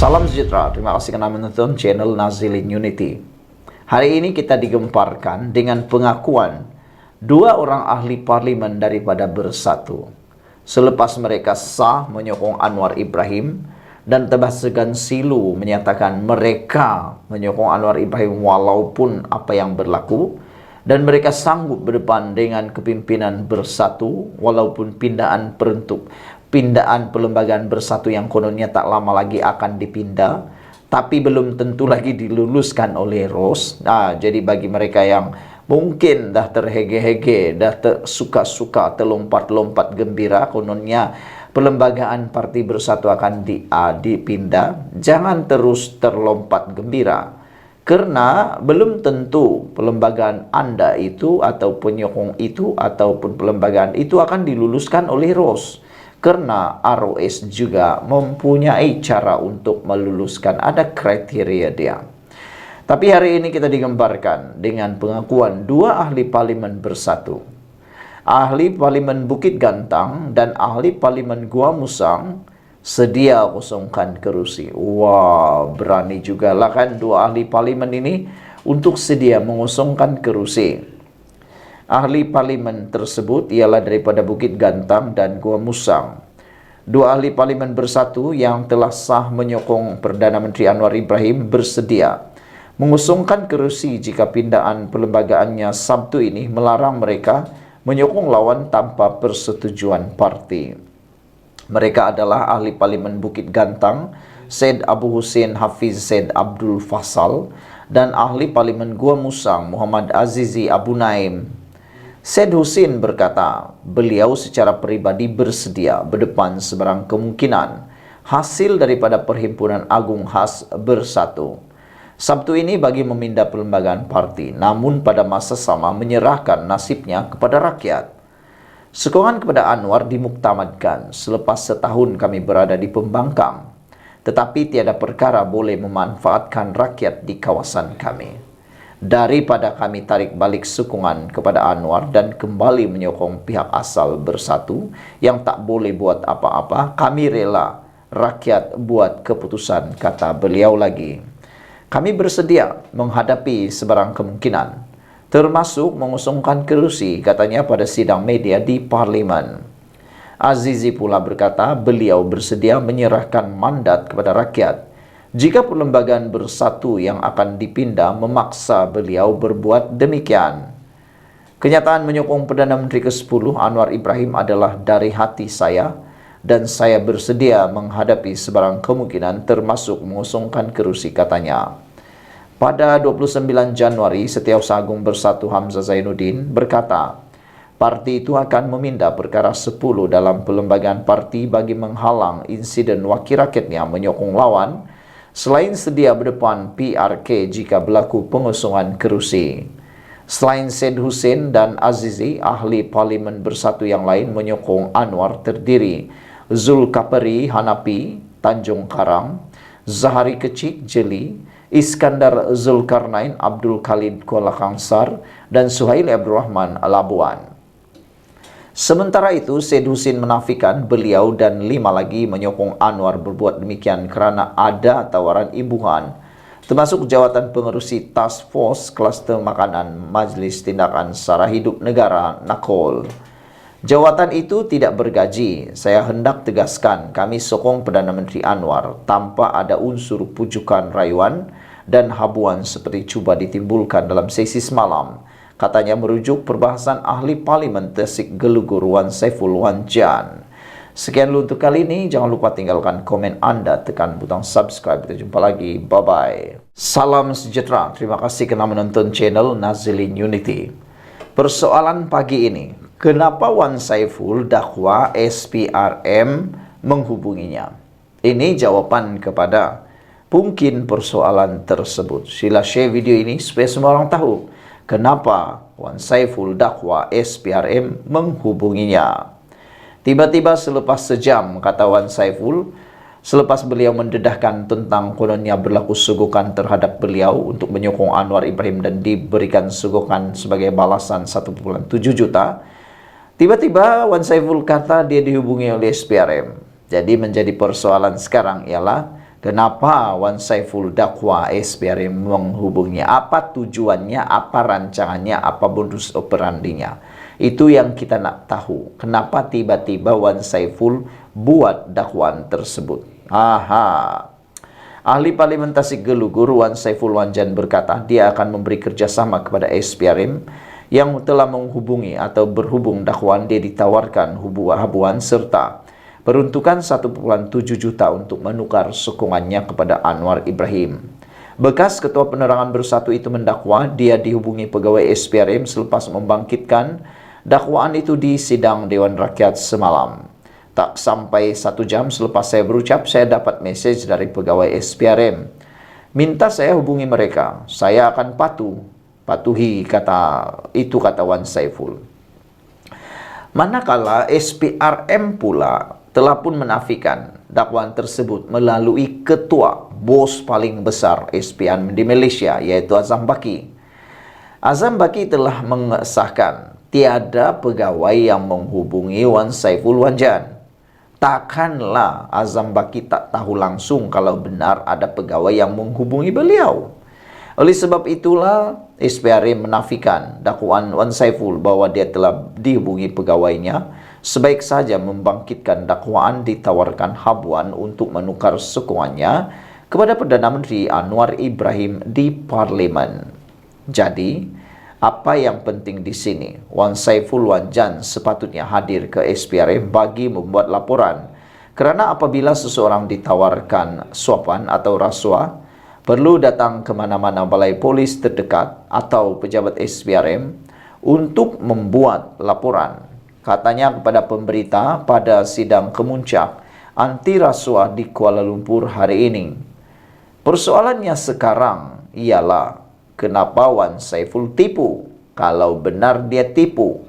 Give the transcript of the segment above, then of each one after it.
Salam sejahtera, terima kasih karena menonton channel Nazilin Unity. Hari ini kita digemparkan dengan pengakuan dua orang ahli parlimen daripada Bersatu. Selepas mereka sah menyokong Anwar Ibrahim dan tebas segan silu menyatakan mereka menyokong Anwar Ibrahim walaupun apa yang berlaku, dan mereka sanggup berdepan dengan kepimpinan Bersatu walaupun pindaan pelembagaan Bersatu yang kononnya tak lama lagi akan dipindah, tapi belum tentu lagi diluluskan oleh ROS. Jadi bagi mereka yang mungkin dah terhege-hege, dah suka-suka terlompat-lompat gembira kononnya pelembagaan Parti Bersatu akan dipindah, jangan terus terlompat gembira. Karena belum tentu pelembagaan Anda itu atau penyokong itu ataupun pelembagaan itu akan diluluskan oleh ROS. Karena ROS juga mempunyai cara untuk meluluskan, ada kriteria dia. Tapi hari ini kita digembarkan dengan pengakuan dua ahli parlimen Bersatu. Ahli parlimen Bukit Gantang dan ahli parlimen Gua Musang sedia kosongkan kerusi. Wah, berani juga lah kan dua ahli parlimen ini untuk sedia mengosongkan kerusi. Ahli parlimen tersebut ialah daripada Bukit Gantang dan Gua Musang. Dua ahli parlimen Bersatu yang telah sah menyokong Perdana Menteri Anwar Ibrahim bersedia mengosongkan kerusi jika pindaan perlembagaannya Sabtu ini melarang mereka menyokong lawan tanpa persetujuan parti. Mereka adalah ahli parlimen Bukit Gantang, Syed Abu Hussein Hafiz Syed Abdul Fasal, dan ahli parlimen Gua Musang, Muhammad Azizi Abu Naim. Syed Hussein berkata, beliau secara pribadi bersedia berdepan sebarang kemungkinan hasil daripada Perhimpunan Agung Khas Bersatu Sabtu ini bagi memindah perlembagaan parti, namun pada masa sama menyerahkan nasibnya kepada rakyat. Sokongan kepada Anwar dimuktamadkan selepas setahun kami berada di pembangkang, tetapi tiada perkara boleh memanfaatkan rakyat di kawasan kami. Daripada kami tarik balik sokongan kepada Anwar dan kembali menyokong pihak asal Bersatu yang tak boleh buat apa-apa, kami rela rakyat buat keputusan, kata beliau lagi. Kami bersedia menghadapi sebarang kemungkinan, termasuk mengosongkan kerusi, katanya pada sidang media di Parlimen. Azizi pula berkata beliau bersedia menyerahkan mandat kepada rakyat jika perlembagaan Bersatu yang akan dipindah memaksa beliau berbuat demikian. Kenyataan menyokong Perdana Menteri ke-10 Anwar Ibrahim adalah dari hati saya, dan saya bersedia menghadapi sebarang kemungkinan termasuk mengosongkan kerusi, katanya. Pada 29 Januari, Setiausaha Agung Bersatu Hamzah Zainuddin berkata, parti itu akan memindah perkara 10 dalam perlembagaan parti bagi menghalang insiden wakil rakyatnya menyokong lawan, selain sedia berdepan PRK jika berlaku pengosongan kerusi. Selain Syed Hussein dan Azizi, ahli parlimen Bersatu yang lain menyokong Anwar terdiri Zulkapari Hanapi, Tanjung Karang, Zahari Kecik, Jeli, Iskandar Zulkarnain Abdul Khalid Kuala Kangsar, dan Suhaili Abdurrahman Labuan. Sementara itu, Syed Hussein menafikan beliau dan 5 lagi menyokong Anwar berbuat demikian kerana ada tawaran imbuhan, termasuk jawatan pengerusi Task Force Kluster Makanan Majlis Tindakan Sara Hidup Negara NAKOL. Jawatan itu tidak bergaji. Saya hendak tegaskan kami sokong Perdana Menteri Anwar tanpa ada unsur pujukan rayuan dan habuan seperti cuba ditimbulkan dalam sesi semalam, katanya merujuk perbahasan ahli parlimen Tasik Gelugur Wan Saiful Wan Jan. Sekian dulu untuk kali ini. Jangan lupa tinggalkan komen Anda, tekan butang subscribe. Kita jumpa lagi. Bye-bye. Salam sejahtera. Terima kasih kerana menonton channel Nazilin Unity. Persoalan pagi ini, kenapa Wan Saiful dakwa SPRM menghubunginya? Ini jawapan kepada mungkin persoalan tersebut. Sila share video ini supaya semua orang tahu kenapa Wan Saiful dakwa SPRM menghubunginya. Tiba-tiba selepas sejam, kata Wan Saiful, selepas beliau mendedahkan tentang kononnya berlaku sogokan terhadap beliau untuk menyokong Anwar Ibrahim dan diberikan sogokan sebagai balasan 1,7 juta, tiba-tiba Wan Saiful kata dia dihubungi oleh SPRM. Jadi menjadi persoalan sekarang ialah Kenapa Wan Saiful dakwa SPRM menghubungi? Apa tujuannya, apa rancangannya, apa modus operandinya? Itu yang kita nak tahu. Kenapa tiba-tiba Wan Saiful buat dakwaan tersebut? Aha. Ahli Parlimentasi Gelugur Wan Saiful Wanjan berkata dia akan memberi kerjasama kepada SPRM yang telah menghubungi atau berhubung dakwaan dia ditawarkan habuan serta peruntukan 1,7 juta untuk menukar sokongannya kepada Anwar Ibrahim. Bekas Ketua Penerangan Bersatu itu mendakwa dia dihubungi pegawai SPRM selepas membangkitkan dakwaan itu di sidang Dewan Rakyat semalam. Tak sampai 1 jam selepas saya berucap, saya dapat mesej dari pegawai SPRM. Minta saya hubungi mereka. Saya akan patuhi kata Wan Saiful. Manakala SPRM pula telah pun menafikan dakwaan tersebut melalui ketua bos paling besar SPRM di Malaysia, yaitu Azam Baki. Azam Baki telah mengesahkan tiada pegawai yang menghubungi Wan Saiful Wanjan. Takkanlah Azam Baki tak tahu langsung kalau benar ada pegawai yang menghubungi beliau. Oleh sebab itulah SPRM menafikan dakwaan Wan Saiful bahwa dia telah dihubungi pegawainya. Sebaik saja membangkitkan dakwaan ditawarkan habuan untuk menukar sokongannya kepada Perdana Menteri Anwar Ibrahim di Parlimen. Jadi, apa yang penting di sini? Wan Saiful Wanjan sepatutnya hadir ke SPRM bagi membuat laporan. Kerana apabila seseorang ditawarkan suapan atau rasuah, perlu datang ke mana-mana balai polis terdekat atau pejabat SPRM untuk membuat laporan. Katanya kepada pemberita pada sidang kemuncak anti rasuah di Kuala Lumpur hari ini. Persoalannya sekarang ialah kenapa Wan Saiful tipu? Kalau benar dia tipu.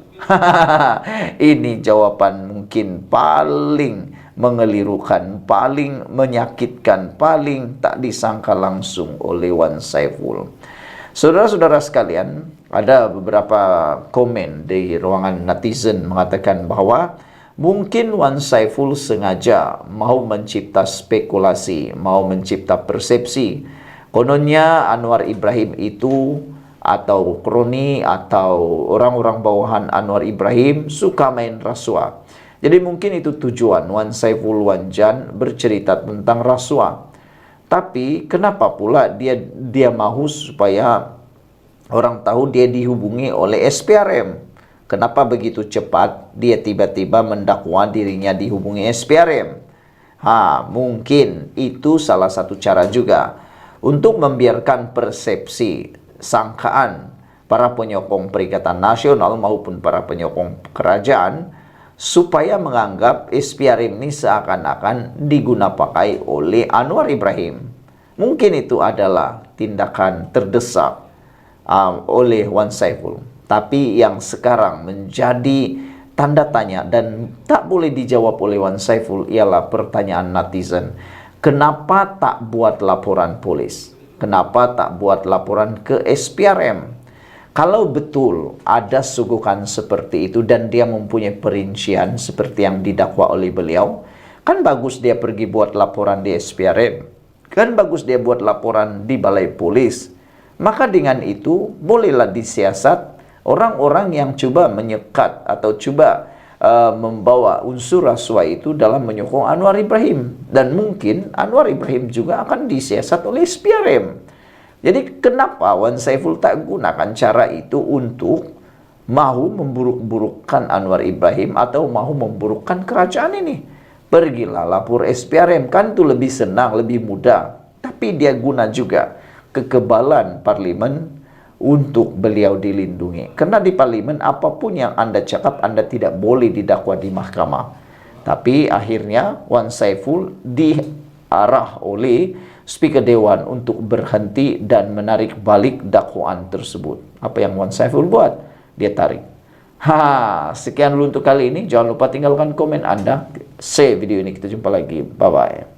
Ini jawapan mungkin paling mengelirukan, paling menyakitkan, paling tak disangka langsung oleh Wan Saiful. Saudara-saudara sekalian, ada beberapa komen di ruangan netizen mengatakan bahawa mungkin Wan Saiful sengaja mahu mencipta spekulasi, mahu mencipta persepsi. Kononnya Anwar Ibrahim itu atau kroni atau orang-orang bawahan Anwar Ibrahim suka main rasuah. Jadi mungkin itu tujuan Wan Saiful Wanjan bercerita tentang rasuah. Tapi kenapa pula dia mahu supaya orang tahu dia dihubungi oleh SPRM? Kenapa begitu cepat dia tiba-tiba mendakwa dirinya dihubungi SPRM? Mungkin itu salah satu cara juga untuk membiarkan persepsi, sangkaan para penyokong Perikatan Nasional maupun para penyokong kerajaan supaya menganggap SPRM ini seakan-akan digunapakai oleh Anwar Ibrahim. Mungkin itu adalah tindakan terdesak oleh Wan Saiful. Tapi yang sekarang menjadi tanda tanya dan tak boleh dijawab oleh Wan Saiful ialah pertanyaan netizen. Kenapa tak buat laporan polis? Kenapa tak buat laporan ke SPRM? Kalau betul ada suguhan seperti itu dan dia mempunyai perincian seperti yang didakwa oleh beliau, kan bagus dia pergi buat laporan di SPRM. Kan bagus dia buat laporan di balai polis. Maka dengan itu bolehlah disiasat orang-orang yang cuba menyekat atau cuba membawa unsur rasuah itu dalam menyokong Anwar Ibrahim. Dan mungkin Anwar Ibrahim juga akan disiasat oleh SPRM. Jadi kenapa Wan Saiful tak gunakan cara itu untuk mahu memburuk-burukkan Anwar Ibrahim atau mahu memburukkan kerajaan ini? Pergilah lapor SPRM, kan itu lebih senang, lebih mudah. Tapi dia guna juga kekebalan Parlimen untuk beliau dilindungi. Karena di Parlimen apapun yang Anda cakap, Anda tidak boleh didakwa di mahkamah. Tapi akhirnya Wan Saiful diarah oleh Speaker Dewan untuk berhenti dan menarik balik dakwaan tersebut. Apa yang Wan Saiful buat? Dia tarik. Sekian dulu untuk kali ini. Jangan lupa tinggalkan komen Anda. Share video ini. Kita jumpa lagi. Bye-bye.